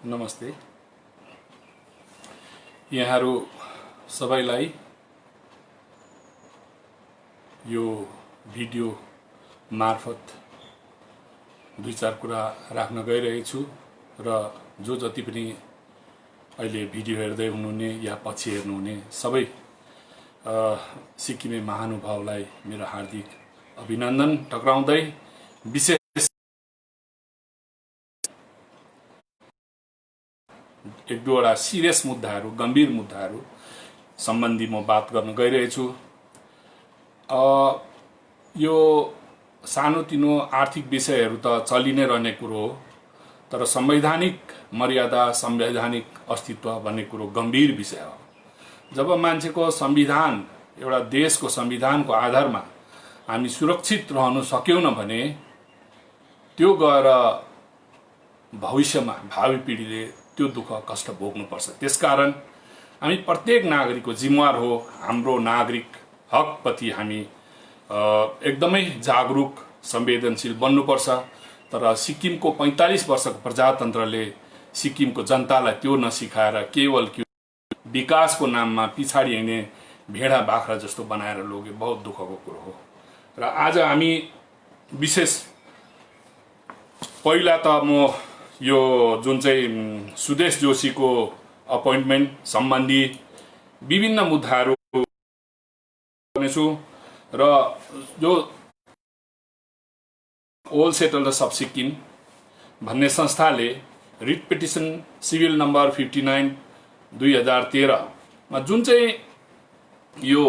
नमस्ते। यहाँहरू सबैलाई यो भिडियो मार्फत दुई चार कुरा राख्न गइरहेछु र जो जति पनि अहिले भिडियो हेर्दै हुनुहुने या पछि हेर्नुहुने सबै सिक्किमे महानुभावलाई मेरो हार्दिक अभिनन्दन टक्राउँदै विशेष एक दुईवटा सिरियस मुद्दाहरू गम्भीर मुद्दाहरू सम्बन्धी म बात गर्न गइरहेछु। यो सानोतिनो आर्थिक विषयहरू त चलि नै रहने कुरो हो, तर संवैधानिक मर्यादा संवैधानिक अस्तित्व भन्ने कुरो गम्भीर विषय हो। जब मान्छेको संविधान एउटा देशको संविधानको आधारमा हामी सुरक्षित रहन सक्यौन भने त्यो गएर भविष्यमा भावी पिढीले त्यो दुःख कष्ट भोग्नुपर्छ। त्यसकारण हामी प्रत्येक नागरिकको जिम्मेवार हो हाम्रो नागरिक हकप्रति हामी एकदमै जागरुक संवेदनशील बन्नुपर्छ। तर सिक्किमको 45 वर्षको प्रजातन्त्रले सिक्किमको जनतालाई त्यो नसिकाएर केवल विकासको नाममा पछाडि हिँड्ने भेडा बाख्रा जस्तो बनाएर लगे बहुत दुःखको कुरो हो। र आज हामी विशेष पहिला त म यो जुन चाहिँ सुदेश जोशीको अपोइन्टमेन्ट सम्बन्धी विभिन्न मुद्दाहरू गर्नेछु र जो ओल सेटलर्स अफ सिक्किम भन्ने संस्थाले रिट पिटिसन सिभिल नम्बर 59 2013 मा जुन चाहिँ यो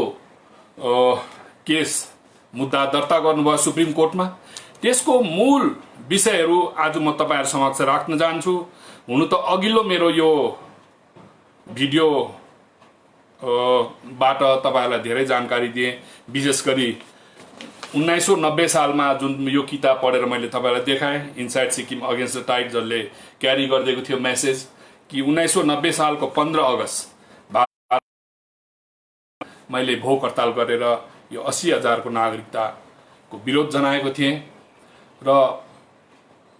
केस मुद्दा दर्ता गर्नुभयो सुप्रिम कोर्टमा, त्यसको मूल विषयहरू आज म तपाईहरु समक्ष राख्न चाहन्छु। हुनु त अघिल्लो मेरो यो भिडियो बाट तपाईहरुलाई धेरै जानकारी दिए। विशेष गरी 1990 सालमा जुन यो किताब पढेर मैले तपाईहरुलाई देखाएँ, inside Sikkim against the tide, जसले क्यारी गरिदिएको थियो मेसेज कि 1990 सालको 15 अगस्त मैले भोक हडताल गरेर यो 80,000 को नागरिकताको विरोध जनाएको थिएँ। र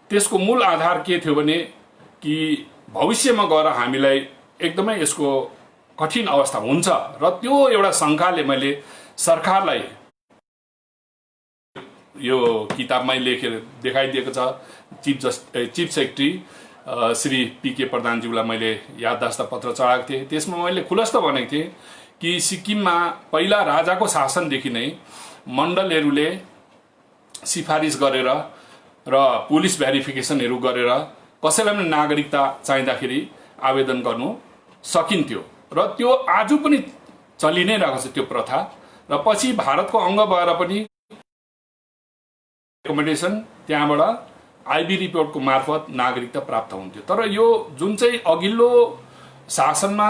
त्यसको मूल आधार के थियो भने कि भविष्यमा गएर हामीलाई एकदमै यसको कठिन अवस्था हुन्छ र त्यो एउटा शंकाले मैले सरकारलाई यो किताबमै लेखेर देखाइदिएको छ। चीफ सेक्रेटरी श्री पीके प्रधानज्यूलाई मैले याददाश्त पत्र चढाएको थिएँ। त्यसमा मैले खुलस्त भनेको थिएँ कि सिक्किममा पहिला राजाको शासनदेखि नै मण्डलहरूले सिफारिस गरेर र पुलिस भेरिफिकेसनहरू गरेर कसैलाई पनि नागरिकता चाहिँदाखेरि आवेदन गर्नु सकिन्थ्यो र त्यो आज पनि चलि नै रहेको छ त्यो प्रथा। र पछि भारतको अंग भएर पनि रेकमेन्डेसन त्यहाँबाट आईबी रिपोर्टको मार्फत नागरिकता प्राप्त हुन्थ्यो। तर यो जुन चाहिँ अघिल्लो शासनमा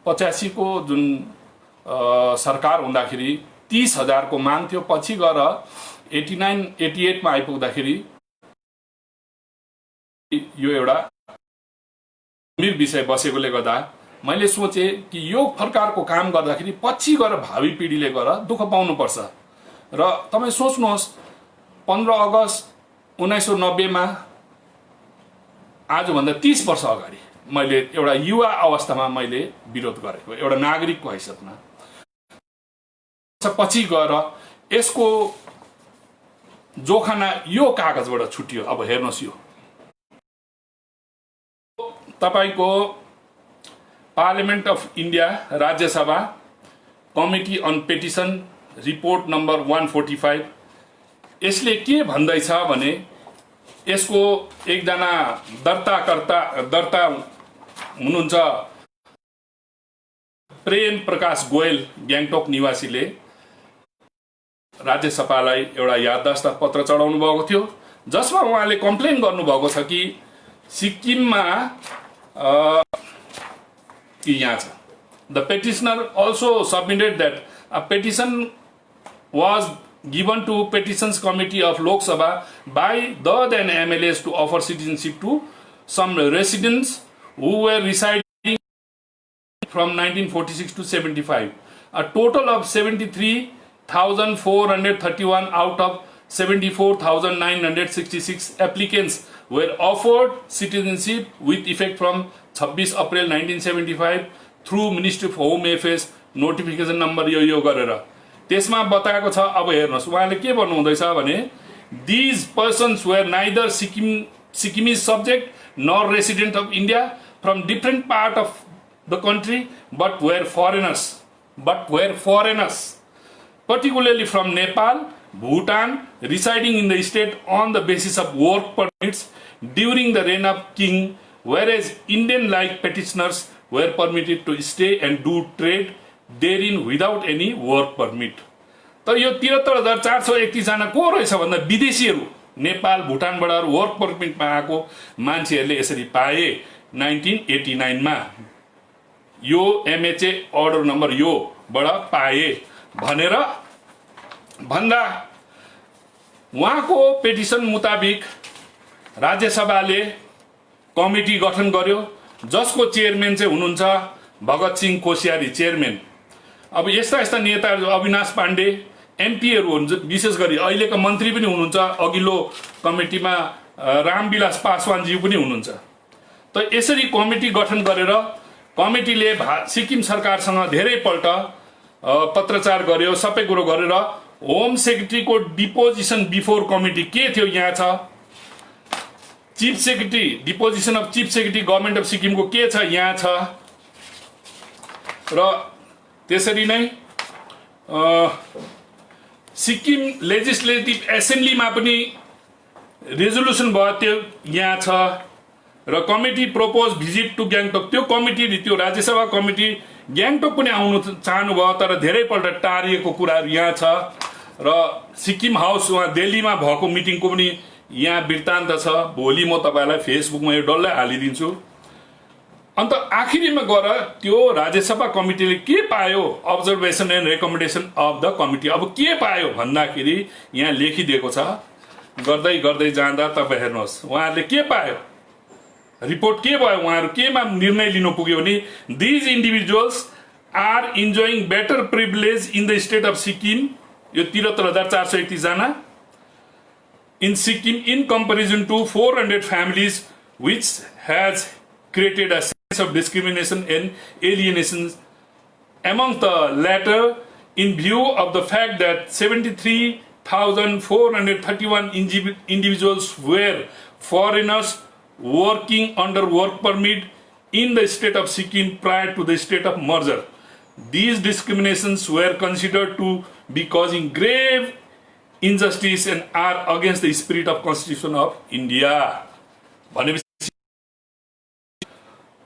85 को जुन सरकार हुँदाखेरि 30,000 को माग थियो, पछि गएर 88 मा आइपुग्दाखेरि यो एउटा गम्भीर विषय बसेकोले गर्दा मैले सोचे कि यो प्रकारको काम गर्दाखेरि पछि गएर भावी पिढीले गएर दुःख पाउनु पर्छ। र तपाई सोच्नुहोस् 15 अगस्त 1990 मा आजभन्दा 30 वर्ष अगाडि मैले एउटा युवा अवस्थामा मैले विरोध गरेको एउटा नागरिकको हैसियतमा, पछि गएर यसको जोखाना यो कागजबाट छुट्यो। अब हेर्नुहोस्, यो तपाईको parliament of India Rajya Sabha committee on petition report number 145, यसले के भन्दैछ भने यसको एकजना दर्ता हुनुहुन्छ प्रेम प्रकाश गोयल ग्याङटोक निवासीले राज्यसभालाई एउटा याददाश्त पत्र चढाउनु भएको थियो, जसमा उहाँले कम्प्लेन गर्नु भएको छ कि सिक्किममा यहाँ छ। The petitioner also submitted that a petition was given to petitions committee of Lok Sabha by the then MLAs to offer citizenship to some residents who were residing from 1946 to 75. A total of 73,431 out of 74,966 applicants were offered citizenship with effect from 26 April 1975 through Ministry of Home Affairs notification number यो गरेर त्यसमा बताएको छ। अब हेर्नुहोस् उहाँले के भन्नु हुँदैछ भने these persons were neither Sikkimese subject nor resident of India from different part of the country but were foreigners particularly from Nepal, Bhutan, residing in the state on the basis of work permits during the reign of king, whereas Indian-like petitioners were permitted to stay and do trade therein without any work permit. तर यो 73,431 जना को रहेछ भन्दा विदेशीहरू Nepal भुटानबाट work परमिटमा आएको मान्छेहरूले यसरी पाए 1989 मा यो एमएचए अर्डर नम्बर यो बाट पाए भनेर भन्दा उहाँको पेटिसन मुताबिक राज्यसभाले कमिटी गठन गर्यो जसको चेयरम्यान चाहिँ हुनुहुन्छ भगत सिंह कोश्यारी चेयरम्यान। अब यस्ता यस्ता नेताहरू अविनाश पाण्डे एमपीहरू हुन्छ विशेष गरी अहिलेका मन्त्री पनि हुनुहुन्छ अघिल्लो कमिटीमा रामविलास पासवानजी पनि हुनुहुन्छ। त यसरी कमिटी गठन गरेर कमिटीले सिक्किम सरकारसँग धेरैपल्ट पत्रचार गर्यो सबै कुरो गरेर होम सेक्रेटरीको डिपोजिसन बिफोर कमिटी के थियो यहाँ छ chief secretary deposition of chief secretary government of सिक्किमको के छ यहाँ छ र त्यसरी नै सिक्किम लेजिस्लेटिभ एसेम्ब्लीमा पनि रेजोल्युसन भयो त्यो यहाँ छ र committee propose visit to Gangtok त्यो कमिटी त्यो राज्यसभा कमिटी ग्याङटोक पनि आउनु चाहनु भयो तर धेरैपल्ट टारिएको कुराहरू यहाँ छ र सिक्किम हाउस उहाँ दिल्लीमा भएको मिटिङको पनि यहाँ वृत्तान्त छ। भोलि म तपाईलाई फेसबुकमा यो डल्लै हालिदिन्छु। अन्त आखिरीमा गएर त्यो राज्यसभा कमिटीले के पायो observation and recommendation of the committee अब के पायो भन्दाखेरि यहाँ लेखिदिएको छ। गर्दै गर्दै जाँदा तपाईँ हेर्नुहोस् उहाँहरूले के पायो रिपोर्ट के भयो उहाँहरू केमा निर्णय लिनु पुग्यो भने these individuals are enjoying better privilege in the state of Sikkim यो 73,431 जना in Sikkim in comparison to 400 families which has created a sense of discrimination and alienation among the latter in view of the fact that 73,431 individuals were foreigners working under work permit in the state of Sikkim prior to the state of merger. These discriminations were considered to be causing grave injustice and are against the spirit of Constitution of India. भनेपछि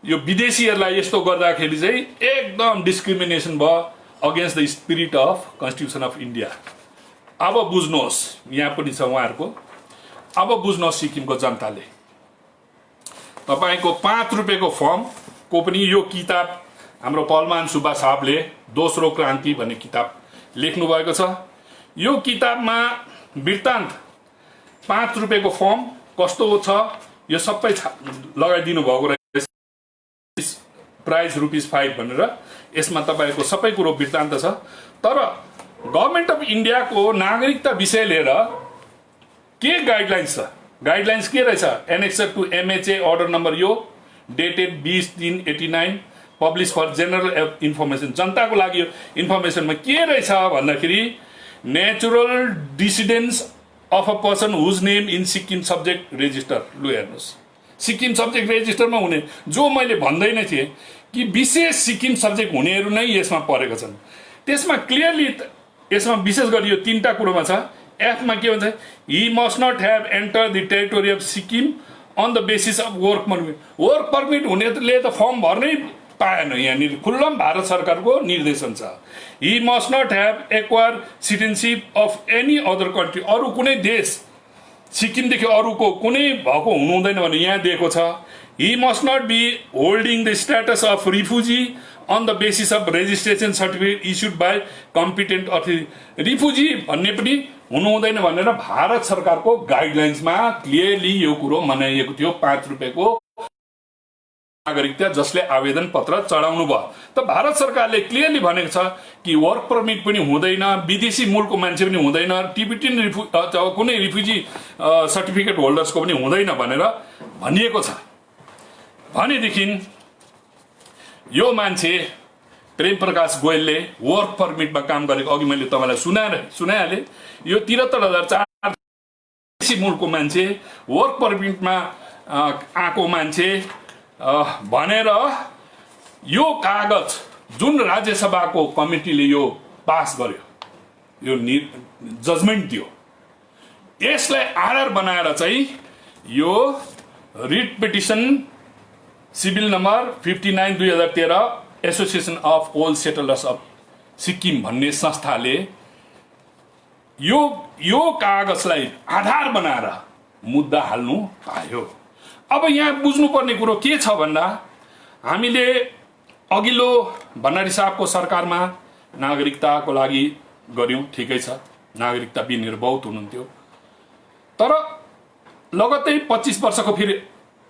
यो विदेशीहरूलाई यस्तो गर्दाखेरि चाहिँ एकदम discrimination भयो against the spirit of constitution of India. अब बुझ्नुहोस् यहाँ पनि छ उहाँहरूको। अब बुझ्नुहोस् सिक्किमको जनताले तपाईको 5 रुपैयाँको फर्मको पनि यो किताब हाम्रो पलमान सुब्बा साहबले दोस्रो क्रान्ति भन्ने किताब लेख्नु भएको छ। यो किताबमा वृत्तान्त 5 रुपैयाँको फर्म कस्तो छ यो सबै लगाइदिनु भएको रहेछ प्राइस ₹5 भनेर यसमा तपाईको सबै कुरो वृत्तान्त छ। तर गभर्नमेन्ट अफ इन्डियाको नागरिकता विषय लिएर के गाइडलाइन्स छ गाइडलाइन्स के रहेछ annexure to MHA order number यो dated 20/3/89 publish for general information जनताको लागि इन्फर्मेसनमा के रहेछ भन्दाखेरि natural descendants of a person whose name in Sikkim subject register लु हेर्नुहोस् सिक्किम सब्जेक्ट रेजिस्टरमा हुने जो मैले भन्दै नै थिएँ कि विशेष सिक्किम सब्जेक्ट हुनेहरू नै यसमा परेका छन्। त्यसमा क्लियरली यसमा विशेष गरी यो 3टा कुरोमा छ। एफमा के भन्छ he must not have enter the territory of Sikkim on the basis of work permit. Work permit हुनेले त फर्म भर्नै पाएन यहाँनिर खुल्लम भारत सरकारको निर्देशन छ। He must not have acquire citizenship of any other country अरू कुनै देश सिक्किमदेखि अरूको कुनै भएको हुनु हुँदैन भने यहाँ दिएको छ। He must not be holding the status of refugee on the basis of registration certificate issued by competent authority. Refugee भन्ने पनि हुनु हुँदैन भनेर भारत सरकारको गाइडलाइन्समा क्लियरली यो कुरो मनाइएको थियो 5 रुपैयाँको नागरिकता जसले आवेदन पत्र चढाउनु भयो। त भारत सरकारले क्लियरली भनेको छ कि वर्क परमिट पनि हुँदैन, विदेशी मूलको मान्छे पनि हुँदैन, टिबेटियन कुनै रिफ्युजी सर्टिफिकेट होल्डर्सको पनि हुँदैन भनेर भनिएको छ। भनेदेखि यो मान्छे प्रेम प्रकाश गोयलले वर्क परमिटमा काम गरेको अघि मैले तपाईँलाई सुनाइहालेँ। यो 73,004 विदेशी मूलको मान्छे, वर्क परमिटमा आएको मान्छे भनेर यो कागज जुन राज्यसभाको कमिटीले यो पास गर्यो, यो जजमेन्ट दियो, यसलाई आधार बनाएर चाहिँ यो writ petition civil number 59/2013 association of old settlers of Sikkim भन्ने संस्थाले यो कागजलाई आधार बनाएर मुद्दा हाल्नु पायो। अब यहाँ बुझ्नुपर्ने कुरो के छ भन्दा, हामीले अघिल्लो भण्डारी साहबको सरकारमा नागरिकताको लागि गर्यौं, ठिकै छ, नागरिकता बिनहरू बहुत हुनुहुन्थ्यो। तर लगत्तै 25 वर्षको फेरि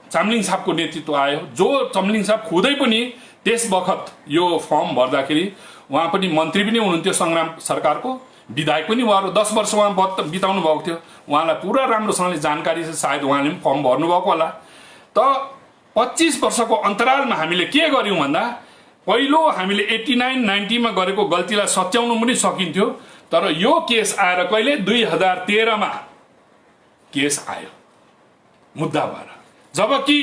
चामलिङ साहबको नेतृत्व आयो, जो चामलिङ साहब खुदै पनि त्यस बखत यो फर्म भर्दाखेरि उहाँ पनि मन्त्री पनि हुनुहुन्थ्यो संग्राम सरकारको, विधायक पनि उहाँहरू 10 वर्ष उहाँ बिताउनु भएको थियो। उहाँलाई पुरा राम्रोसँगले जानकारी छ, सायद उहाँले पनि फर्म भर्नुभएको होला। त 25 वर्षको अन्तरालमा हामीले के गर्यौं भन्दा, पहिलो हामीले 89-90 मा गरेको गल्तीलाई सच्याउनु पनि सकिन्थ्यो। तर यो केस आएर कहिले 2013 मा केस आयो मुद्दा भएर, जबकि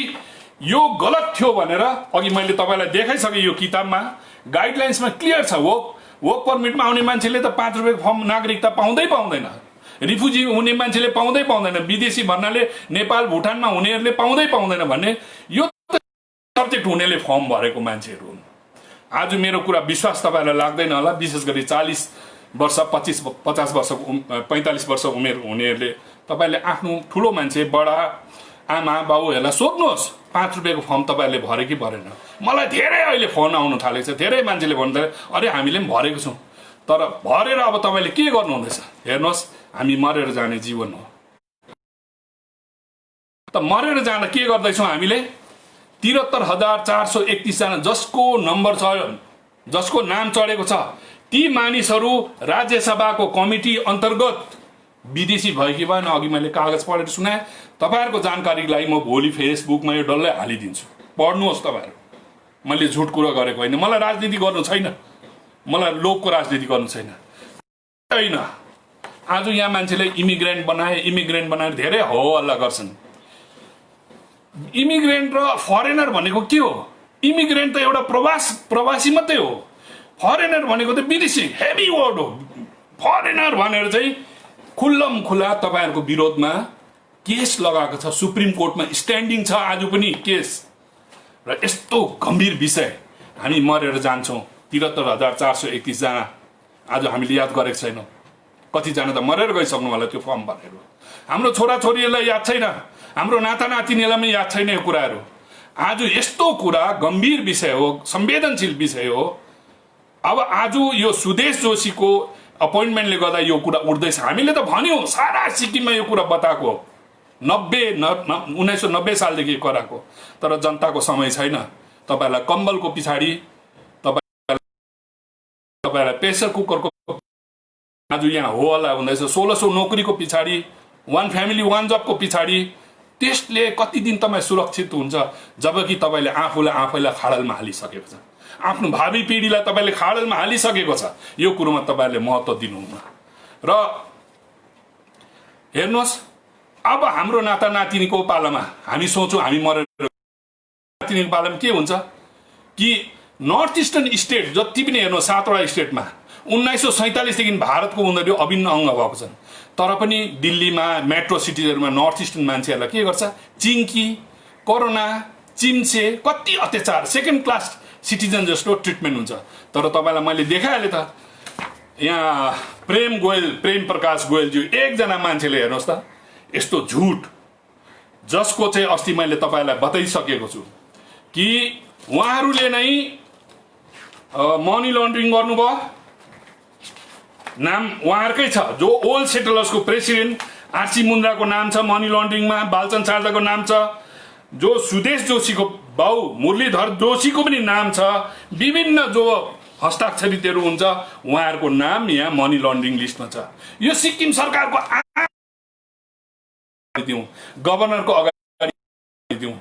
यो गलत थियो भनेर अघि मैले तपाईलाई देखाइसके। यो किताबमा गाइडलाइन्समा क्लियर छ, वर्क परमिटमा आउने मान्छेले त 5 रुपियाँको फर्म नागरिकता पाउँदैन, रिफ्युजी हुने मान्छेले पाउँदैन, विदेशी भन्नाले नेपाल भुटानमा हुनेहरूले पाउँदैन भन्ने यो सब्जेक्ट हुनेले फर्म भरेको मान्छेहरू हुन्। आज मेरो कुरा विश्वास तपाईलाई लाग्दैन होला, विशेष गरी 40 वर्ष 50 वर्षको 45 वर्ष उमेर हुनेहरूले। तपाईले आफ्नो ठुलो मान्छे, बडा आमा बाबुहरूलाई सोध्नुहोस् 5 रुपियाँको फर्म तपाईले भरे कि भरेन। मलाई धेरै अहिले फोन आउनु थालेको छ, धेरै मान्छेले भन्नु थाले, अरे हामीले पनि भरेको छौँ। तर भरेर अब तपाईले के गर्नु हुँदैछ? हेर्नुहोस्, हामी मरेर जाने जीवन हो। त मरेर जाँदा के गर्दैछौँ हामीले? 73,431 जना जसको नम्बर छ, जसको नाम चढेको छ, ती मानिसहरू राज्यसभाको कमिटी अन्तर्गत विदेशी भयो कि भएन, अघि मैले कागज पढेर सुनाएँ। तपाईहरुको जानकारीको लागि म भोलि फेसबुकमा यो डल्लै हालिदिन्छु, पढ्नुहोस् तपाईहरु। मैले झुट कुरा गरेको होइन, मलाई राजनीति गर्नु छैन, मलाई लोकको राजनीति गर्नु छैन। आज यहाँ मान्छेले इमिग्रेन्ट बनाएर धेरै हो हल्ला गर्छन्। इमिग्रेन्ट र फरेनर भनेको के हो? इमिग्रेन्ट त एउटा प्रवासी मात्रै हो, फरेनर भनेको त विदेशी, हेभी वर्ड हो। फरेनर भनेर चाहिँ खुल्लम खुल्ला तपाईहरुको विरोधमा केस लगाएको छ, सुप्रिम कोर्टमा स्ट्यान्डिङ छ आज पनि केस। र यस्तो गम्भीर विषय हामी मरेर जान्छौं। 73,431 जना आज हामीले याद गरेको छैनौं, कतिजना त मरेर गइसक्नु होला त्यो फर्म भरेर। हाम्रो छोराछोरीहरूलाई याद छैन, हाम्रो नाता नातिनीलाई पनि याद छैन यो कुराहरू। आज यस्तो कुरा गम्भीर विषय हो, संवेदनशील विषय हो। अब आज यो सुदेश जोशीको अपोइन्टमेन्टले गर्दा यो कुरा उठ्दैछ। हामीले त भन्यौं सारा सिक्किममा यो कुरा बताएको, 1990 सालदेखि कराएको, तर जनताको समय छैन। तपाईलाई कम्बलको पिछाडी, तपाईलाई प्रेसर कुकरको आज यहाँ हो हल्ला हुँदैछ, 1600 नोकरीको पिछाडी, 1 फ्यामिली 1 जबको पिछाडी। त्यसले कति दिन तपाईँ सुरक्षित हुन्छ जबकि तपाईले आफैलाई खाडलमा हालिसकेको छ, आफ्नो भावी पिढीलाई तपाईले खाडलमा हालिसकेको छ। यो कुरोमा तपाईले महत्त्व दिनुहुन्न। र हेर्नुहोस्, अब हाम्रो नाता नातिनीको पालामा हामी सोचौं, हामी मरेर नातिनीको पालामा के हुन्छ कि नर्थ इस्टर्न स्टेट जति पनि हेर्नु 7 वटा स्टेटमा 1947 देखि भारतको उनीहरू अभिन्न अंग भएको छन्। तर पनि दिल्लीमा मेट्रो सिटिजहरुमा नर्थ इस्टर्न मान्छेहरूलाई के गर्छ? चिङ्की, कोरोना, चिम्से, कति अत्याचार, सेकेन्ड क्लास सिटिजन जस्तो ट्रिटमेन्ट हुन्छ। तर तपाईलाई मैले देखाइहालेँ त, यहाँ प्रेम प्रकाश गोयलज्यू एकजना मान्छेले हेर्नुहोस् त यस्तो झुट, जसको चाहिँ अस्ति मैले तपाईलाई बताइसकेको छु कि उहाँहरूले नै मनी लन्ड्रिङ गर्नुभयो। नाम उहाँहरूकै छ, जो ओल्ड सेटलर्सको प्रेसिडेन्ट आरसी मुन्द्राको नाम छ मनी लन्ड्रिङमा, बालचन्द्र सारदाको नाम छ, जो सुदेश जोशीको बाउ मुरलीधर जोशीको पनि नाम छ, विभिन्न जो हस्ताक्षरितहरू हुन्छ उहाँहरूको नाम यहाँ मनी लन्ड्रिङ लिस्टमा छ। यो सिक्किम सरकारको दिउँ, गभर्नरको अगाडि दिउँ,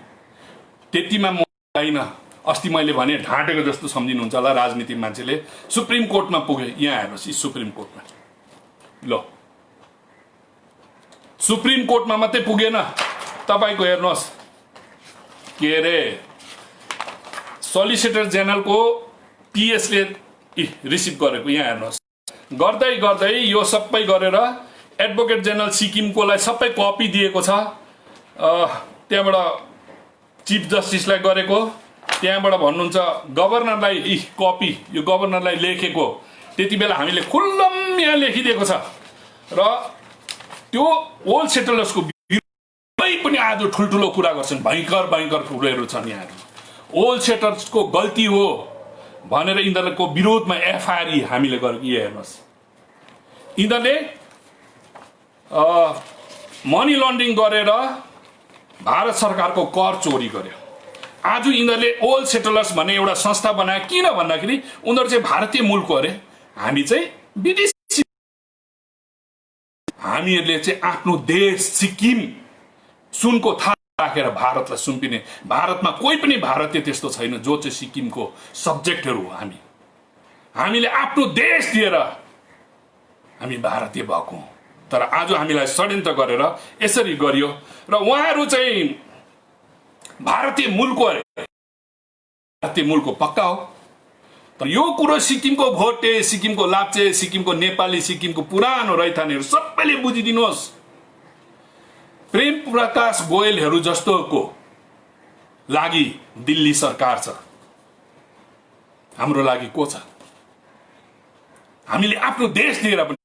त्यतिमा म होइन। अस्ति मैले भने ढाँटेको जस्तो सम्झिनुहुन्छ होला राजनीतिक मान्छेले। सुप्रिम कोर्टमा पुगे, यहाँ हेर्नुहोस्, सुप्रिम कोर्टमा ल सुप्रिम कोर्टमा मात्रै पुगेन, तपाईँको हेर्नुहोस् के अरे सोलिसिटर जेनरलको पिएसले रिसिभ गरेको, यहाँ हेर्नुहोस्। गर्दै गर्दै यो सबै गरेर एडभोकेट जेनरल सिक्किमकोलाई सबै कपी दिएको छ, त्यहाँबाट चिफ जस्टिसलाई गरेको, त्यहाँबाट भन्नुहुन्छ गभर्नरलाई कपी, यो गभर्नरलाई लेखेको। त्यति बेला हामीले खुल्लम यहाँ लेखिदिएको छ र त्यो ओल्ड सेटलर्सको पनि आज ठुल्ठुलो कुरा गर्छन्, भयङ्कर भयङ्कर कुराहरू छन्। यहाँ ओल्ड सेटलर्सको गल्ती हो भनेर यिनीहरूको विरोधमा एफआइआर हामीले गरेको। यो हेर्नुहोस्, यिनीहरूले मनी लन्ड्रिङ गरेर भारत सरकारको कर चोरी गर्यो। आज यिनीहरूले ओल्ड सेटलर्स भन्ने एउटा संस्था बनाए, किन भन्दाखेरि उनीहरू चाहिँ भारतीय मूलको अरे, हामी चाहिँ विदेशी। हामीहरूले चाहिँ आफ्नो देश सिक्किम सुनको थाहा राखेर भारतलाई सुम्पिने, भारतमा कोही पनि भारतीय त्यस्तो छैन जो चाहिँ सिक्किमको सब्जेक्टहरू हो। हामीले आफ्नो देश दिएर हामी भारतीय भएको, तर आज हामीलाई षड्यन्त्र गरेर यसरी गरियो र उहाँहरू चाहिँ भारतीय मूलको अरे, भारतीय मूलको पक्का हो। तर यो कुरो सिक्किमको भोटे, सिक्किमको लाप्चे, सिक्किमको नेपाली, सिक्किमको पुरानो रैथानेहरू सबैले बुझिदिनुहोस्। प्रेम प्रकाश गोयलहरू जस्तोको लागि दिल्ली सरकार छ, हाम्रो लागि को छ? हामीले आफ्नो देश लिएर पनि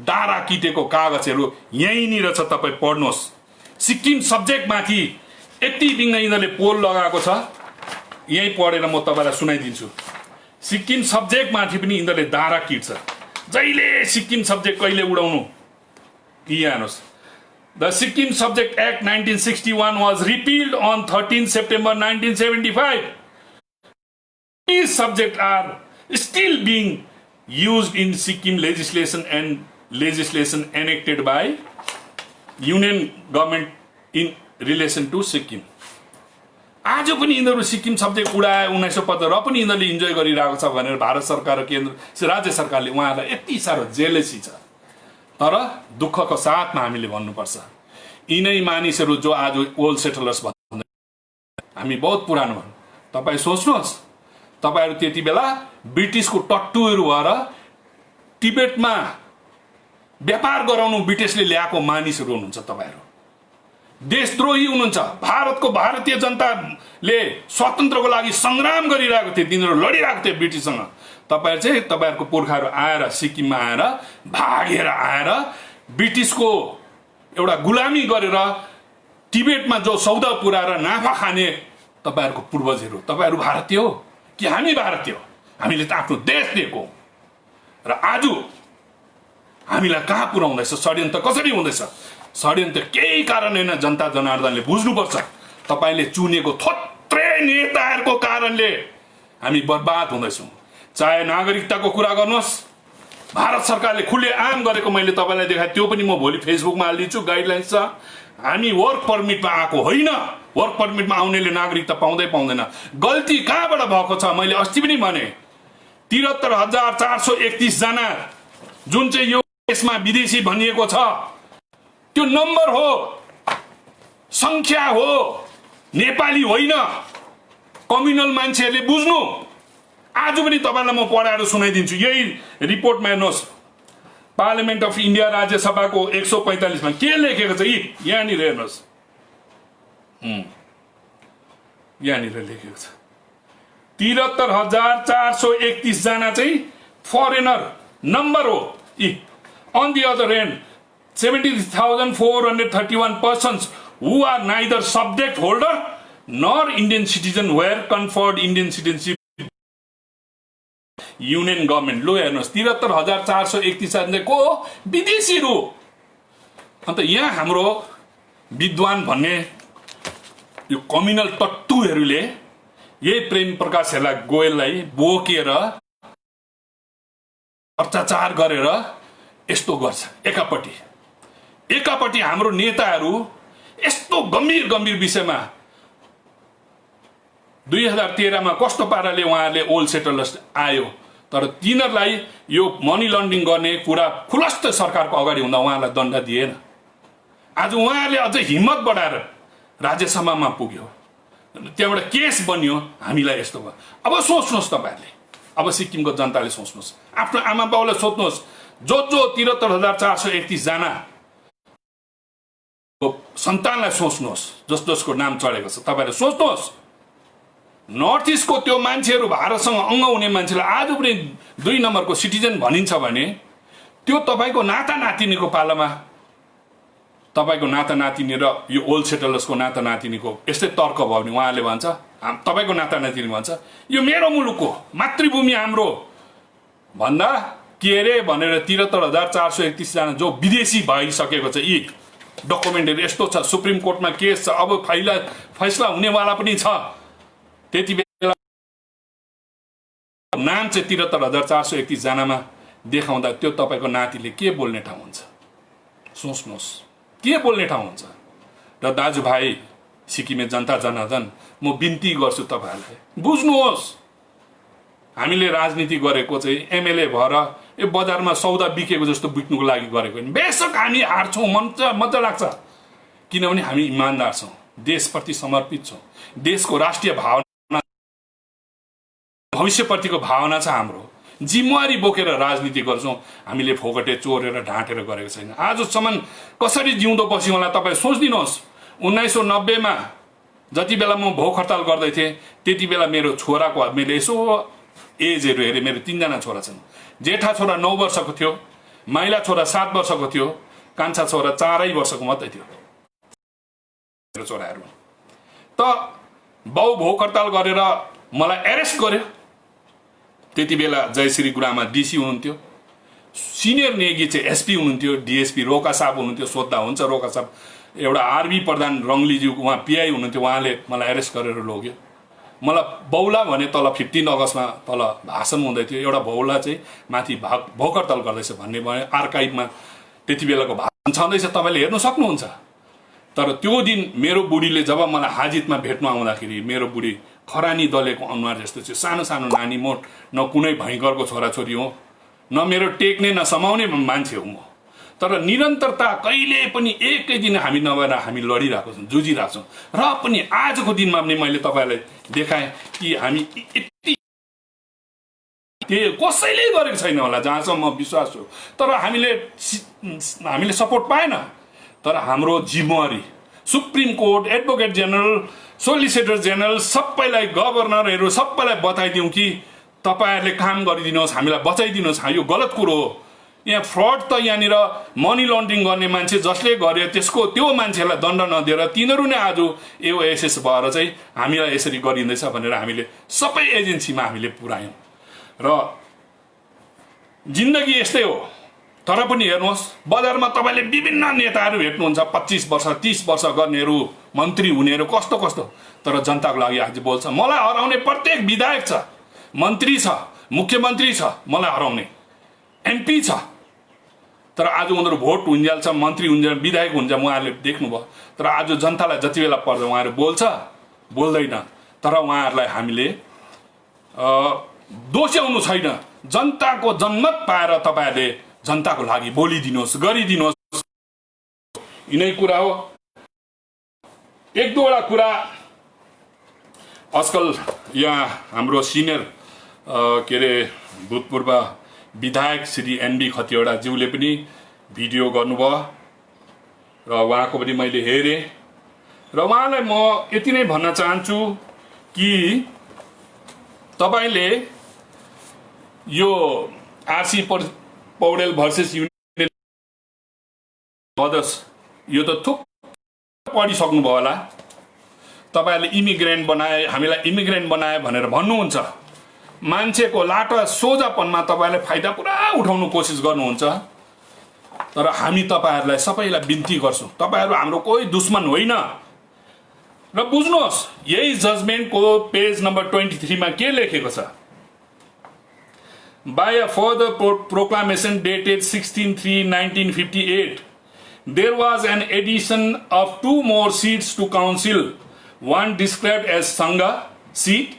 दारा किटेको कागजहरू यहीँनिर छ, तपाईँ पढ्नुहोस्। सिक्किम सब्जेक्ट माथि यति बिघ्न यिनीहरूले पोल लगाएको छ, यहीँ पढेर म तपाईँलाई सुनाइदिन्छु। सिक्किम सब्जेक्ट माथि पनि यिनीहरूले दारा किट्छ। जहिले सिक्किम सब्जेक्ट कहिले उडाउनु, यहाँ हेर्नुहोस्। The Sikkim subject act 1961 was repealed on 13 September 1975. These subjects are still being used in Sikkim legislation and legislation enacted by union government in relation to Sikkim. आज पनि यिनीहरू सिक्किम सब्जेक्ट उडाए 1975 र पनि यिनीहरूले इन्जोय गरिरहेको छ भनेर भारत सरकार र केन्द्र राज्य सरकारले उहाँहरूलाई यति साह्रो जेलेसी छ। तर दुःखको साथमा हामीले भन्नुपर्छ, यिनै मानिसहरू जो आज ओल्ड सेटलर्स भन्दै, हामी बहुत पुरानो भन्। तपाईँ सोच्नुहोस्, तपाईँहरू त्यति बेला ब्रिटिसको टट्टुहरू भएर टिबेटमा व्यापार गराउनु ब्रिटिसले ल्याएको मानिसहरू हुनुहुन्छ। तपाईँहरू देशद्रोही हुनुहुन्छ। भारतको भारतीय जनताले स्वतन्त्रको लागि सङ्ग्राम गरिरहेको थिए, तिनीहरू लडिरहेको थिए ब्रिटिससँग। तपाईँहरू चाहिँ तपाईँहरूको पुर्खाहरू आएर सिक्किममा आएर भागेर आएर ब्रिटिसको एउटा गुलामी गरेर टिबेटमा जो सौदा पुऱ्याएर नाफा खाने तपाईँहरूको पूर्वजहरू। तपाईँहरू भारतीय हो कि हामी भारतीय हो? हामीले त आफ्नो देश दिएको र आज हामीलाई कहाँ पुर्याउँदैछ? षड्यन्त्र कसरी हुँदैछ? षड्यन्त्र केही कारण होइन। जनता जनार्दनले बुझ्नुपर्छ, तपाईँले चुनेको थोत्रै नेताहरूको कारणले हामी बर्बाद हुँदैछौँ। चाहे नागरिकताको कुरा गर्नुहोस्, भारत सरकारले खुले आम गरेको मैले तपाईँलाई देखाएँ, त्यो पनि म भोलि फेसबुकमा हालिदिन्छु। गाइडलाइन्स छ। हामी वर्क परमिटमा आएको होइन, वर्क परमिटमा आउनेले नागरिकता पाउँदैन। गल्ती कहाँबाट भएको छ? मैले अस्ति पनि भने 73,431 जना जुन चाहिँ यो देशमा विदेशी भनिएको छ, त्यो नम्बर हो, संख्या हो, नेपाली होइन। कम्युनल मान्छेहरूले बुझ्नु। आज पनि तपाईँलाई म पढाएर सुनाइदिन्छु। यही रिपोर्टमा हेर्नुहोस्, पार्लियामेन्ट अफ इन्डिया राज्यसभाको 145 मा के लेखेको छ? यहाँनिर हेर्नुहोस्, यहाँनिर लेखेको छ 73,431 जना चाहिँ फरेनर नम्बर हो। On the other end 70,431 persons who are neither subject holder nor Indian citizen were conferred Indian citizenship union government. लो हेर्नुहोस्, 73,431 जना को विदेशीहरू। अन्त यहाँ हाम्रो विद्वान भन्ने यो कम्युनल टट्टुहरूले यही प्रेम प्रकाशहरूलाई गोयललाई बोकेर अत्याचार गरेर यस्तो गर्छ। एकापट्टि हाम्रो नेताहरू यस्तो गम्भीर गम्भीर विषयमा 2013 मा कस्तो पाराले उहाँहरूले ओल्ड सेटलर्स आयो, तर तिनीहरूलाई यो मनी लन्ड्रिङ गर्ने कुरा खुलस्त सरकारको अगाडि हुँदा उहाँलाई दण्ड दिएन। आज उहाँहरूले अझै हिम्मत बढाएर राज्यसभामा पुग्यो, त्यहाँबाट केस बन्यो, हामीलाई यस्तो भयो। अब सोच्नुहोस् तपाईँहरूले, अब सिक्किमको जनताले सोच्नुहोस्, आफ्नो आमा बाउलाई सोध्नुहोस्, जो 73,431 जना सन्तानलाई सोच्नुहोस्, जसको नाम चढेको छ, तपाईँहरूले सोच्नुहोस्। नर्थ इस्टको त्यो मान्छेहरू भारतसँग अङ्ग हुने मान्छेलाई आज पनि 2 नम्बरको सिटिजन भनिन्छ भने त्यो तपाईँको नाता नातिनीको पालामा, तपाईँको नाता नातिनी र यो ओल्ड सेटलर्सको नाता नातिनीको यस्तै तर्क भयो भने उहाँले भन्छ, तपाईँको नाता नातिनी भन्छ यो मेरो मुलुकको मातृभूमि हाम्रो भन्दा के अरे भनेर 73,431 जना जो विदेशी भइसकेको छ, यी डकुमेन्टहरू यस्तो छ, सुप्रिम कोर्टमा केस छ, अब फैसला हुनेवाला पनि छ। त्यति बेला नाम चाहिँ 73,431 जनामा देखाउँदा त्यो तपाईँको नातिले के बोल्ने ठाउँ हुन्छ? सोच्नुहोस्, के बोल्ने ठाउँ हुन्छ? र दाजुभाइ सिक्किमे जनता जनार्दन, म बिन्ती गर्छु तपाईँहरूलाई, बुझ्नुहोस्, हामीले राजनीति गरेको चाहिँ एमएलए भएर यो बजारमा सौदा बिकेको जस्तो बिक्नुको लागि गरेको होइन। बेशक हामी हार्छौँ, मजा लाग्छ, किनभने हामी इमान्दार छौँ, देशप्रति समर्पित छौँ, देशको राष्ट्रिय भावना भविष्यप्रतिको भावना छ हाम्रो, जिम्मेवारी बोकेर राजनीति गर्छौँ। हामीले फोकटे चोरेर ढाँटेर गरेको छैन। आजसम्म कसरी जिउँदो बस्यौँ होला तपाईँ सोचिदिनुहोस्। 1990 मा जति बेला म भोक हडताल गर्दै थिएँ त्यति बेला मेरो छोराको मैले यसो एजहरू हेरेँ, मेरो 3 जना छोरा छन्। जेठा छोरा 9 वर्षको थियो, माइला छोरा 7 वर्षको थियो, कान्छा छोरा 4 वर्षको मात्रै थियो। मेरो छोराहरू त बाउ भोक हडताल गरेर मलाई एरेस्ट गर्यो। त्यति बेला जयश्री गुरामा डीसी हुनुहुन्थ्यो, सिनियर नेगी चाहिँ एसपी हुनुहुन्थ्यो, डीएसपी रोका साहब हुनुहुन्थ्यो, सोद्धा हुन्छ रोका साहब, एउटा आरबी प्रधान रङ्गलीज्यू उहाँ पिआई हुनुहुन्थ्यो, उहाँले मलाई एरेस्ट गरेर लग्यो। मलाई बौला भने तल 15 अगस्तमा तल भाषण हुँदै थियो, एउटा बौला चाहिँ माथि भोक हडताल गर्दैछ भन्ने भयो। आर्काइभमा त्यति बेलाको भाषण छँदैछ, तपाईँले हेर्नु सक्नुहुन्छ। तर त्यो दिन मेरो बुढीले जब मलाई हाजितमा भेट्नु आउँदाखेरि मेरो बुढी खरानी दलेको अनुहार जस्तो थियो, सानो सानो नानी, म न कुनै भयङ्करको छोराछोरी हो, न मेरो टेक्ने न समाउने मान्छे हो म। तर निरन्तरता कहिले पनि एकै दिन हामी नभएर हामी लडिरहेको छौँ, जुझिरहेको छौँ। र पनि आजको दिनमा पनि मैले तपाईँलाई देखाएँ कि हामी यति कसैले गरेको छैन होला जहाँसम्म म विश्वास छु। तर हामीले सपोर्ट पाएन। तर हाम्रो जिम्मेवारी supreme court, advocate general, solicitor general सबैलाई, गभर्नरहरू सबैलाई बताइदिउँ कि तपाईँहरूले काम गरिदिनुहोस्, हामीलाई बचाइदिनुहोस्, यो गलत कुरो हो। यहाँ फ्रड त यहाँनिर मनी लन्ड्रिङ गर्ने मान्छे जसले गर्यो त्यसको त्यो मान्छेलाई दण्ड नदिएर तिनीहरू नै आज एओएसएस भएर चाहिँ हामीलाई यसरी गरिँदैछ भनेर हामीले सबै एजेन्सीमा हामीले पुर्यायौँ। र जिन्दगी यस्तै हो। तर पनि हेर्नुहोस्, बजारमा तपाईँले विभिन्न नेताहरू भेट्नुहुन्छ, 25 वर्ष 30 वर्ष गर्नेहरू, मन्त्री हुनेहरू, कस्तो कस्तो, तर जनताको लागि आज बोल्छ। मलाई हराउने प्रत्येक विधायक छ, मन्त्री छ, मुख्यमन्त्री छ, मलाई हराउने एमपी छ। तर आज उनीहरू भोट हुन्जाल्छ, मन्त्री हुन्छ, विधायक हुन्छ, उहाँहरूले देख्नुभयो। तर आज जनतालाई जति बेला पर्छ उहाँहरू बोल्छ, बोल्दैन। तर उहाँहरूलाई हामीले दोस्याउनु छैन। जनताको जनमत पाएर तपाईँहरूले जनताको लागि बोलिदिनुहोस्, गरिदिनुहोस्, यिनै कुरा हो। 1-2 वटा कुरा आजकल यहाँ हाम्रो सिनियर के अरे भूतपूर्व विधायक श्री एनबी खतिवडाज्यूले पनि भिडियो गर्नुभयो र उहाँको पनि मैले हेरेँ। र उहाँलाई म यति नै भन्न चाहन्छु कि तपाईँले यो आरसी पौडेल भर्सेस युनियन बदस यो त थुक पढिसक्नुभयो होला। तपाईँहरूले इमिग्रेन्ट बनाए, हामीलाई इमिग्रेन्ट बनाए भनेर भन्नुहुन्छ। मान्छेको लाटो सोझापनमा तपाईँले फाइदा पुरा उठाउनु कोसिस गर्नुहुन्छ। तर हामी तपाईहरुलाई सबैलाई बिन्ती गर्छौं, तपाईहरु हाम्रो कोही दुश्मन होइन। र बुझ्नुहोस्, यही जजमेन्टको पेज नम्बर 23 मा के लेखेको छ? By a further proclamation dated 16/3/1958, there was an addition of 2 more seats to council, one described as Sangha seat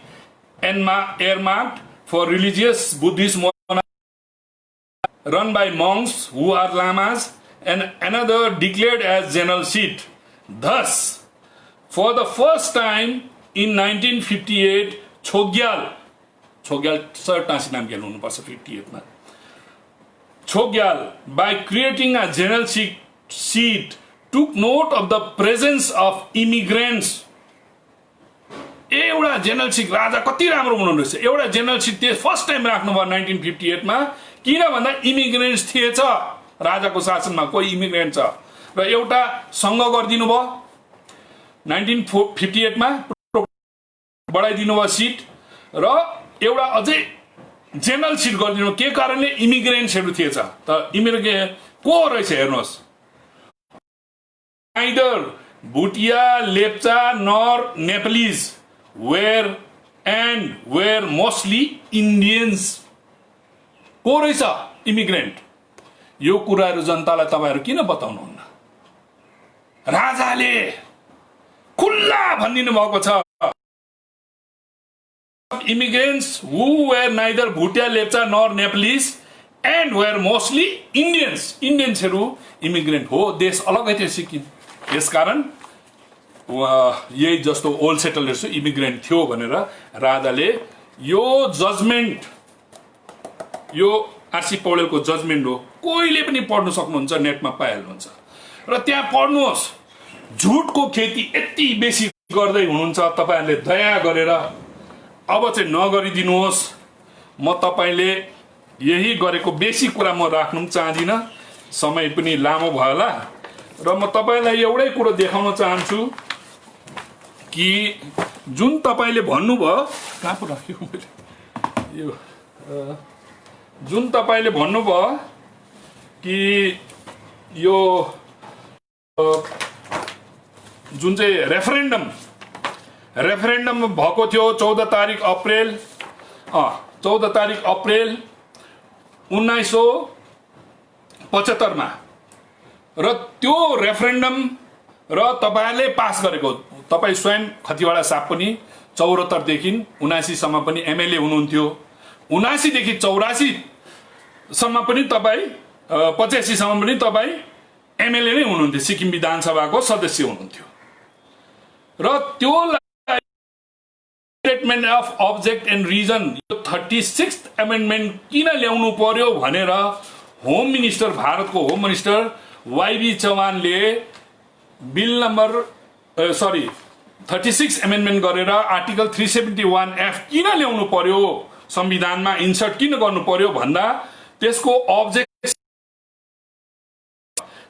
and earmarked for religious Buddhist run by monks who are lamas, and another declared as general seat. Thus, for the first time in 1958, Chogyal sir Tashi नाम क्या हुनुपर्छ 58 मा, Chogyal, by creating a general seat, took note of the presence of immigrants. एउटा general seat राजा कति राम्रो हुनुहुँदैछ, एउटा general seat त्यो first time राख्नुभयो 1958 मा, किन भन्दा इमिग्रेन्ट्स थिएछ राजाको शासनमा, कोही इमिग्रेन्ट छ र एउटा संघ गरिदिनु भयो 1958 मा, बढाइदिनु भयो सिट र एउटा अझै जनरल सीट गरिदिनु। के कारणले? इमिग्रेन्ट्सहरु थिएछ। त इमिग्रेन्ट को रहेछ हेर्नुहोस्, either Bhutia, Lepcha, nor, Nepalese were mostly Indians. को रहेछ? इमिग्रेन्ट। यो कुराहरु जनतालाई तपाईहरु किन बताउनुहुन्न? राजाले खुल्ला भनिदिनु भएको छ, immigrants who were neither Bhutia, Lepcha nor Nepalese and were mostly Indians. Indiansहरु immigrant हो, देश अलगै थियो सिक्किम। यसकारण यही जस्तो ओल्ड सेटलर्स इमिग्रेन्ट थियो भनेर राजाले यो जजमेन्ट, यो आरसी पौडेलको जजमेन्ट हो, कोहीले पनि पढ्न सक्नुहुन्छ, नेटमा पाइहाल्नुहुन्छ। र त्यहाँ पढ्नुहोस्, झुटको खेती यति बेसी गर्दै हुनुहुन्छ, तपाईहरुले दया गरेर अब चाहिँ नगरिदिनुहोस्। म तपाईले यही गरेको बेसी कुरा म राख्नु चाहदिन, समय पनि लामो भयो होला। र म तपाईलाई एउटै कुरो देखाउन चाहन्छु कि जुन तपाईले भन्नुभयो, कहाँ पो राख्यो मैले यो, जुन तपाईले भन्नुभयो कि यो जुन चाहिँ रेफरेन्डम भएको थियो 14 तारिक अप्रिल 1975 मा, र त्यो रेफरेन्डम र तपाईहरुले पास गरेको, तपाई स्वयं खतिवडा साहब पनि 74 देखि 79 सम्म पनि एमएलए हुनुहुन्थ्यो, 79 देखि 84 सम्म पनि तपाई 85 सम्म पनि तपाई एमएलए नै हुनुहुन्थ्यो, सिक्किम विधानसभाको सदस्य हुनुहुन्थ्यो। र त्यो statement of object and reason 36th amendment किन ल्याउनु पर्यो भनेर होम मिनिस्टर, भारतको होम मिनिस्टर वाईबी चौहानले बिल नम्बर 36 अमेन्डमेन्ट गरेर आर्टिकल 371F किन ल्याउनु पर्यो, संविधानमा इन्सर्ट किन गर्नु पर्यो भन्दा त्यसको अब्जेक्ट,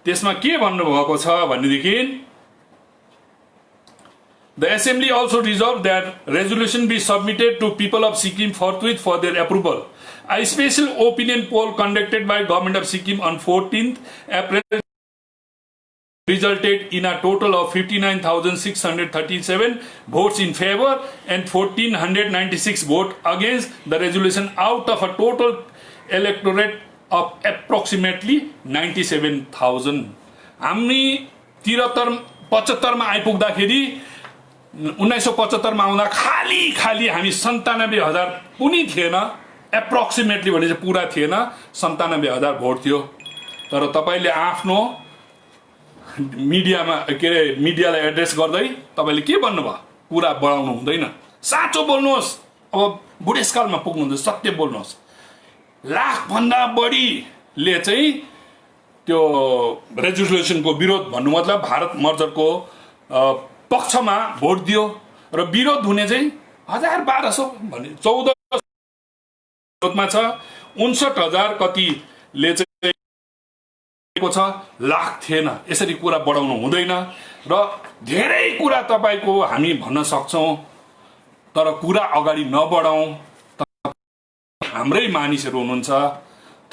त्यसमा के भन्नुभएको छ भनेदेखि, the assembly also resolved that resolution be submitted to people of Sikkim forthwith for their approval. A special opinion poll conducted by government of Sikkim on 14th April resulted in a total of 59,637 votes in favor and 1,496 votes against the resolution out of a total electorate of approximately 97,000. हामी 75 मा आइपुग्दाखेरि 1975 मा आउँदा खाली हामी 97,000 पनि थिएन, approximately भने चाहिँ पुरा थिएन, 97,000 भोट थियो। तर तपाईले आफ्नो मिडियामा मिडियालाई एड्रेस गर्दै तपाईले के भन्नुभयो? कुरा बढाउनु हुँदैन, साँचो बोल्नुहोस्। अब बुढेसकालमा पुग्नुहुन्छ, सत्य बोल्नुहोस्। लाख भन्दा बढीले चाहिँ त्यो रेजुलेसनको विरोध भन्नु मतलब भारत मर्जरको पक्षमा भोट दियो, र विरोध हुने चाहिँ 1,000-1,200 भने 14 मा छ, 59,000 कतिले चाहिँ छ, लाख थिएन। यसरी कुरा बढाउनु हुँदैन। र धेरै कुरा तपाईको हामी भन्न सक्छौं, तर कुरा अगाडि नबढाउँ। हाम्रै मानिसहरू हुनुहुन्छ,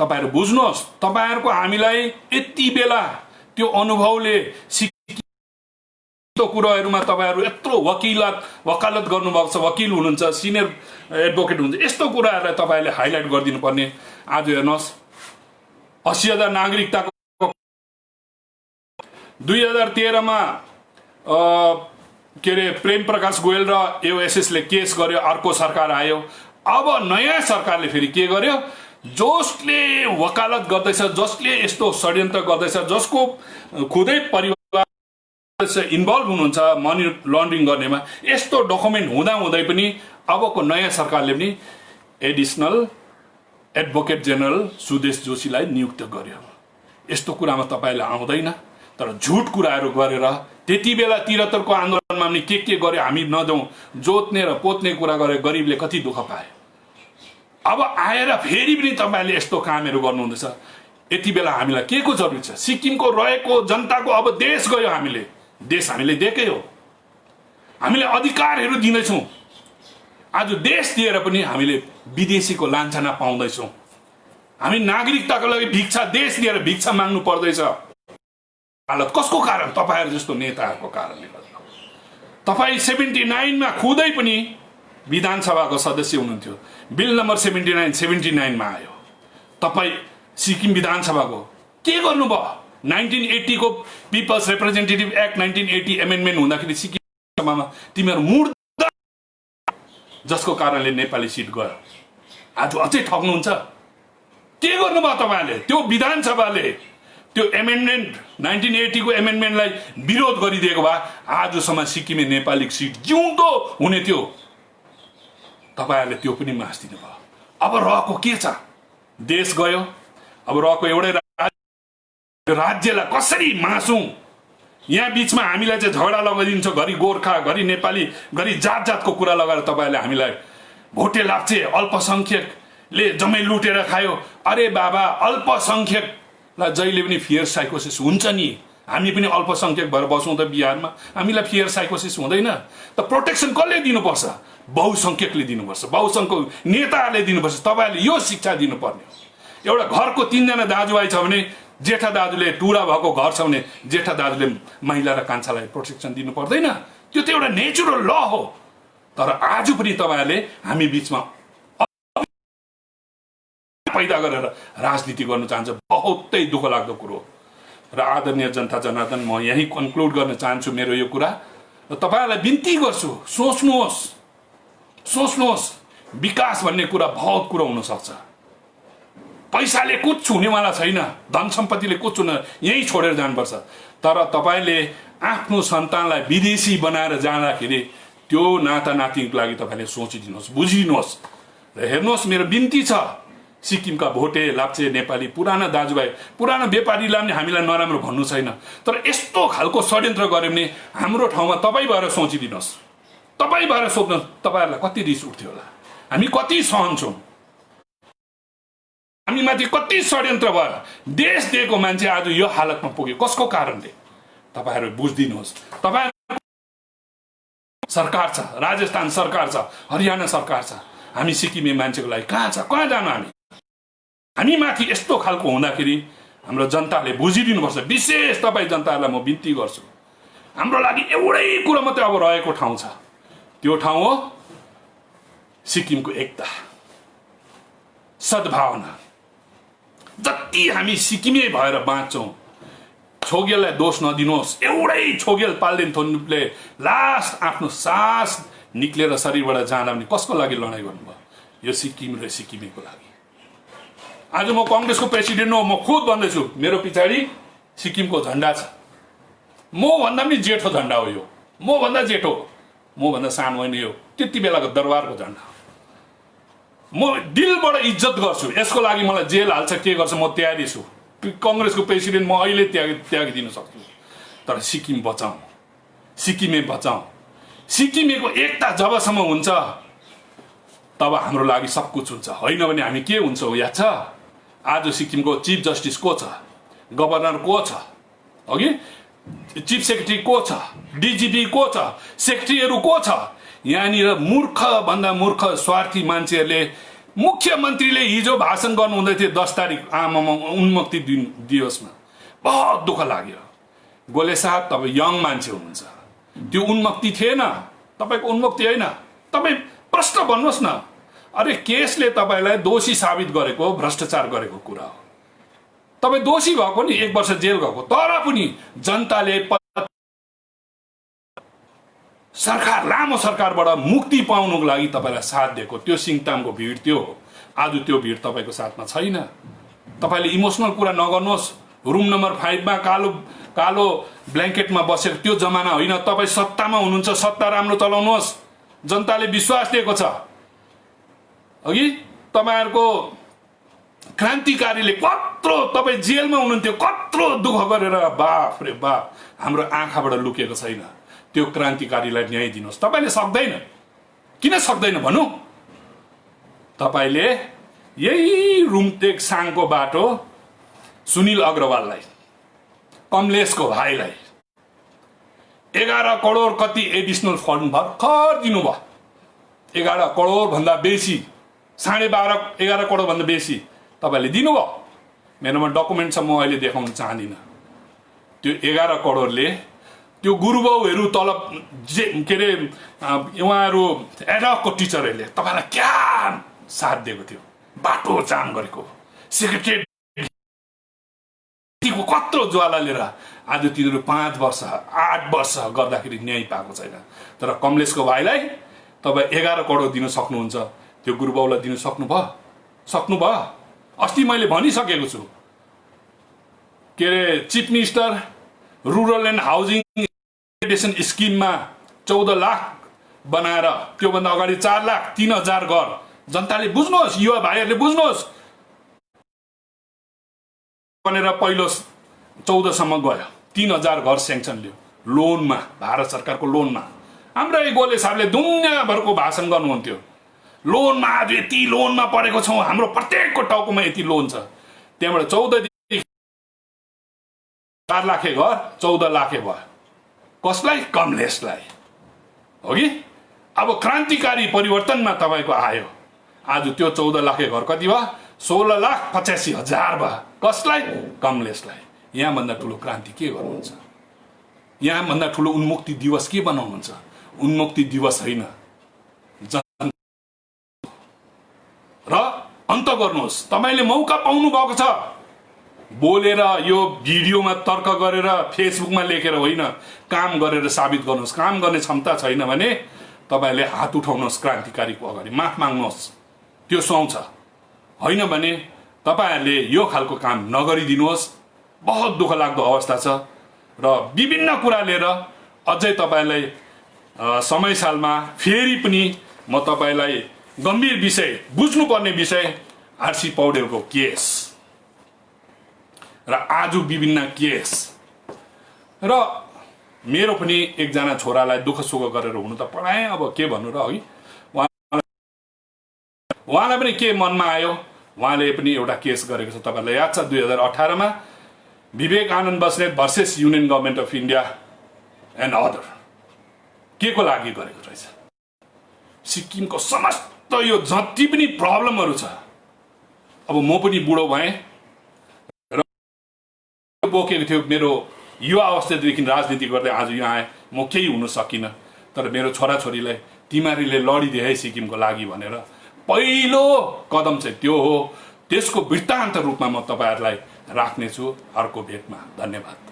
तपाईहरु बुझ्नुहोस्, तपाईहरुको हामीलाई यति बेला त्यो अनुभवले सिकितो कुराहरुमा तपाईहरु यत्रो वकालत गर्नुभएको छ, वकिल हुनुहुन्छ, सिनियर एडभोकेट हुनुहुन्छ, यस्तो कुराहरुलाई तपाईहरुले हाइलाइट गरिदिनु पर्ने। आज हेर्नुहोस् 80,000 नागरिकताको 2013 मा के रे प्रेम प्रकाश गोयल र एओएसएस ले केस गर्यो, अर्को सरकार आयो। अब नयाँ सरकारले फेरि के गर्यो, जसले वकालत गर्दैछ, जसले यस्तो षड्यन्त्र गर्दैछ, जसको खुदै परिवार इन्भल्भ हुनुहुन्छ मनी लन्ड्रिङ गर्नेमा, यस्तो डकुमेन्ट हुँदै पनि अबको नयाँ सरकारले पनि एडिसनल एडभोकेट जनरल सुदेश जोशीलाई नियुक्त गर्यो। यस्तो कुरामा तपाईले आउँदैन, तर झुट कुराहरू गरेर त्यति बेला 73 को आन्दोलनमा पनि के गर्यो हामी नजाउँ, जोत्ने र पोत्ने कुरा गरे, गरिबले कति दुःख पाए। अब आएर फेरि पनि तपाईले यस्तो कामहरू गर्नुहुँदैछ। यति बेला हामीलाई के को जरुरी छ? सिक्किमको रहेको जनताको अब देश गयो, देश हामीले देखे हो, हामीले अधिकारहरू दिँदैछौँ। आज देश दिएर पनि हामीले विदेशीको लान्छना पाउँदैछौँ। हामी नागरिकताको लागि भिक्षा, देश दिएर भिक्षा माग्नु पर्दैछ। हालत कसको कारण? तपाईहरु जस्तो नेताहरूको कारणले गर्दा। तपाई 79 मा खुदै पनि विधानसभाको सदस्य हुनुहुन्थ्यो। बिल नम्बर 79 मा आयो। तपाई सिक्किम विधानसभाको के गर्नुभयो? 1980 को पिपल्स रिप्रेजेन्टेटिभ एक्ट 1980 एमेन्डमेन्ट हुँदाखेरि सिक्किम सभामा तिमीहरु मुर्दा, जसको कारणले नेपाली सिट गयो। आज अझै ठग्नुहुन्छ। के गर्नुभयो तपाईले? त्यो विधानसभाले त्यो एमेन्डमेन्ट 1980 को एमेन्डमेन्टलाई विरोध गरिदिएको भए आजसम्म सिक्किमे नेपाली सिट जिउँदो हुने थियो। तपाईहरुले त्यो पनि मास्दिनु भयो। अब रहेको के छ? देश गयो। अब रहेको एउटै राज्यलाई कसरी मासौं? यहाँ बीचमा हामीलाई चाहिँ झगडा लगाइदिन्छ, घरि गोर्खा, घरि नेपाली, घरि जातको कुरा लगाएर तपाईहरुले हामीलाई भोटे लाप्चे अल्पसंख्यकले जम्मै लुटेर खायो। अरे बाबा, अल्पसंख्यकलाई जहिले पनि फियर साइकोसिस हुन्छ नि। हामी पनि अल्पसंख्यक भएर बसौँ त बिहारमा, हामीलाई फियर साइकोसिस हुँदैन त? प्रोटेक्सन कसले दिनुपर्छ? बहुसंख्यकले दिनुपर्छ, बहुसंख्यक नेताहरूले दिनुपर्छ। तपाईहरुले यो शिक्षा दिनुपर्ने हो। एउटा घरको 3 जना दाजुभाइ छ भने जेठा दाजुले, टुरा भएको घर छ भने जेठा दाजुले महिला र कान्छालाई प्रोटेक्सन दिनु पर्दैन? त्यो त एउटा नेचुरल ल हो। तर आज पनि तपाईहरुले हामी बीचमा पैदा गरेर राजनीति गर्न चाहन्छ। बहुतै दुःख लाग्दो कुरो। र आदरणीय जनता जनार्दन, म यही कन्क्लुड गर्न चाहन्छु मेरो यो कुरा। र तपाईहरुलाई बिन्ती गर्छु, सोच्नुहोस्। विकास भन्ने कुरा बहुत कुरा हुन सक्छ। पैसाले कुछ हुनेवाला छैन, धन सम्पत्तिले कुछ हुन, यही छोडेर जानुपर्छ। तर तपाईले आफ्नो सन्तानलाई विदेशी बनाएर जाँदाखेरि त्यो नाता नातिको लागि तपाईले सोचिदिनुहोस्, बुझिदिनुहोस्। र हेर्नुहोस्, मेरो बिन्ती छ, सिक्किमका भोटे लाप्चे नेपाली पुराना दाजुभाइ, पुराना व्यापारीलाई पनि हामीलाई नराम्रो भन्नु छैन। तर यस्तो खालको षड्यन्त्र गर्यो भने हाम्रो ठाउँमा तपाई भएर सोचिदिनुहोस्, तपाई भएर सोच्नुहोस्, तपाईहरुलाई कति रिस उठ्थ्यो होला? हामी कति सहन्छौँ? हामी माथि कति षड्यन्त्र भयो? देश दिएको मान्छे आज यो हालतमा पुग्यो कसको कारणले? तपाईहरु बुझ्दिनुहोस्। तपाईहरु सरकार छ, राजस्थान सरकार छ, हरियाणा सरकार छ। हामी सिक्किमे मान्छेको लागि कहाँ छ? कहाँ जानु? हामी माथि यस्तो खालको हुँदाखेरि हाम्रो जनताले बुझिदिनुपर्छ। विशेष तपाई जनतालाई म बिन्ती गर्छु। हाम्रो लागि एउटै कुरा मात्रै अब रहेको ठाउँ छ। त्यो ठाउँ हो सिक्किमको एकता, सद्भावना। जति हामी सिक्किमे भएर बाँच्छौँ, छोगेललाई दोष नदिनुहोस्। एउटै छोगेल पाल्देन थोन्नुपले लास्ट आफ्नो सास निक्लेर शरीरबाट जाँदा पनि कसको लागि लडाइँ गर्नुभयो? यो सिक्किम र सिक्किमेको लागि। आज म कांग्रेसको प्रेसिडेन्ट हो, म खुद भन्दैछु, मेरो पछाडि सिक्किमको झण्डा छ। म भन्दा पनि जेठो झण्डा हो यो, म भन्दा जेठो, म भन्दा सानो होइन यो, त्यति बेलाको दरबारको झण्डा। म दिलबाट इज्जत गर्छु। यसको लागि मलाई जेल हाल्छ, के गर्छ, म तयारी छु। कांग्रेसको प्रेसिडेन्ट म अहिले त्यागिदिन सक्छु। तर सिक्किम बचाऊ, सिक्किमे बचाऊ। सिक्किमेको एकता जबसम्म हुन्छ तब हाम्रो लागि सब कुछ हुन्छ। होइन भने हामी के हुन्छौँ याद छ? आज सिक्किमको चिफ जस्टिस को छ? गभर्नर को छ? अघि चिफ सेक्रेटरी को छ? डिजिपी को छ? सेक्रेटरीहरू को छ? यहाँनिर मूर्ख भन्दा मूर्ख स्वार्थी मान्छेहरूले मुख्यमन्त्रीले हिजो भाषण गर्नुहुँदै थियो 10 तारिक आमामा उन्मुक्ति दिवस में बहुत दुःख लाग्यो। गोले साहब तपाईँ यङ मान्छे हुनुहुन्छ, त्यो उन्मुक्ति थिएन, तपाईको उन्मुक्ति होइन। तपाईँ प्रश्न भन्नुहोस् न। अरे केसले तपाईलाई दोषी साबित गरेको, भ्रष्टाचार गरेको कुरा हो। तपाईँ दोषी भएको नि 1 वर्ष जेल गएको, तर पनि जनताले सरकार लामो सरकारबाट मुक्ति पाउनुको लागि तपाईलाई साथ दिएको, त्यो सिङतामको भिड त्यो हो। आज त्यो भिड तपाईको साथमा छैन। तपाईले इमोसनल कुरा नगर्नुहोस्। रुम नम्बर 5 मा कालो ब्ल्याङ्केटमा बसेको त्यो जमाना होइन। तपाईँ सत्तामा हुनुहुन्छ, सत्ता राम्रो चलाउनुहोस्। जनताले विश्वास दिएको छ। अघि तपाईहरुको क्रान्तिकारीले कत्रो, तपाईँ जेलमा हुनुहुन्थ्यो, कत्रो दुःख गरेर बाफ रे बाफ हाम्रो आँखाबाट लुकेको छैन। त्यो क्रान्तिकारीलाई न्याय दिनुहोस्। तपाईले सक्दैन, किन सक्दैन भन्नु? तपाईले यही रुमटेक साङको बाटो सुनिल अग्रवाललाई, कमलेशको भाइलाई 11 करोड कति एडिशनल फन्ड भर्खर दिनुभयो। 11 करोड भन्दा बेसी, 12.5 11 करोड भन्दा बेसी तपाईले दिनुभयो। मेरोमा डकुमेन्ट छ, म अहिले देखाउन चाहदिनँ। त्यो 11 करोडले त्यो गुरुबाउहरू तलब के अरे उहाँहरू एडहकको टिचरहरूले तपाईलाई क्या साथ दिएको थियो। बाटो जाम गरेको, सेक्रेटरी कत्रो ज्वाला लिएर आज तिनीहरू 5 वर्ष 8 वर्ष गर्दाखेरि न्याय पाएको छैन। तर कमलेशको भाइलाई तपाईँ 11 करोड दिन सक्नुहुन्छ। त्यो गुरुबाउलाई दिन सक्नुभयो। अस्ति मैले भनिसकेको छु, के अरे chief minister rural and housing स्किममा 14 लाख बनाएर त्योभन्दा अगाडि 4 लाख 3,000 घर। जनताले बुझ्नुहोस्, युवा भाइहरूले बुझ्नुहोस् भनेर पहिलो 14 सम्म गयो। 3,000 घर स्याङ्सन लियो लोनमा, भारत सरकारको लोनमा। हाम्रै गोले साहबले दुनियाँभरको भाषण गर्नुहुन्थ्यो। लोनमा आज यति लोनमा परेको छौँ, हाम्रो प्रत्येकको टाउकोमा यति लोन छ। त्यहाँबाट 14 4 लाखे घर 14 लाखे भयो। कसलाई? कमलेशलाई हो कि? अब क्रान्तिकारी परिवर्तनमा तपाईको आयो। आज त्यो 14 लाखे घर कति भयो? 16,85,000 भयो। कसलाई? कमलेशलाई। यहाँ भन्दा ठुलो क्रान्ति के गर्नुहुन्छ? यहाँ भन्दा ठुलो उन्मुक्ति दिवस के बनाउनुहुन्छ? उन्मुक्ति दिवस होइन, र अन्त गर्नुहोस्। तपाईले मौका पाउनु भएको छ। बोलेर यो भिडियोमा तर्क गरेर फेसबुकमा लेखेर होइन, काम गरेर साबित गर्नुहोस्। काम गर्ने क्षमता छैन भने तपाईले हात उठाउनुहोस् क्रान्तिकारीको अगाडि, माफ माग्नुहोस्। त्यो सुहाउँछ। होइन भने तपाईहरुले यो खालको काम नगरिदिनुहोस्। बहुत दुःख लाग्दो अवस्था छ। र विभिन्न कुरा लिएर अझै तपाईलाई समय सालमा फेरि पनि म तपाईलाई गम्भीर विषय, बुझ्नुपर्ने विषय, आरसी पौडेलको केस र आज विभिन्न केस, र मेरो पनि एकजना छोरालाई दुःख सुख गरेर हुनु त पढाएँ। अब के भन्नु र अघि उहाँलाई पनि के मनमा आयो, उहाँले पनि एउटा केस गरेको छ। तपाईलाई याद छ 2018 मा Vivekananda Basnet versus union government of India and other के को लागि गरेको रहेछ। सिक्किमको समस्त यो जति पनि प्रब्लमहरू छ, अब म पनि बुढो भएँ र बोकेको थियो। मेरो युवा अवस्थादेखि राजनीति गर्दै आज यहाँ आएँ। म केही हुन सकिनँ, तर मेरो छोराछोरीलाई तिमीहरूले लडिदिए है सिक्किमको लागि भनेर पहिलो कदम चाहिँ त्यो हो। त्यसको वृत्तान्त रूपमा म तपाईहरुलाई राख्नेछु अर्को भेटमा। धन्यवाद।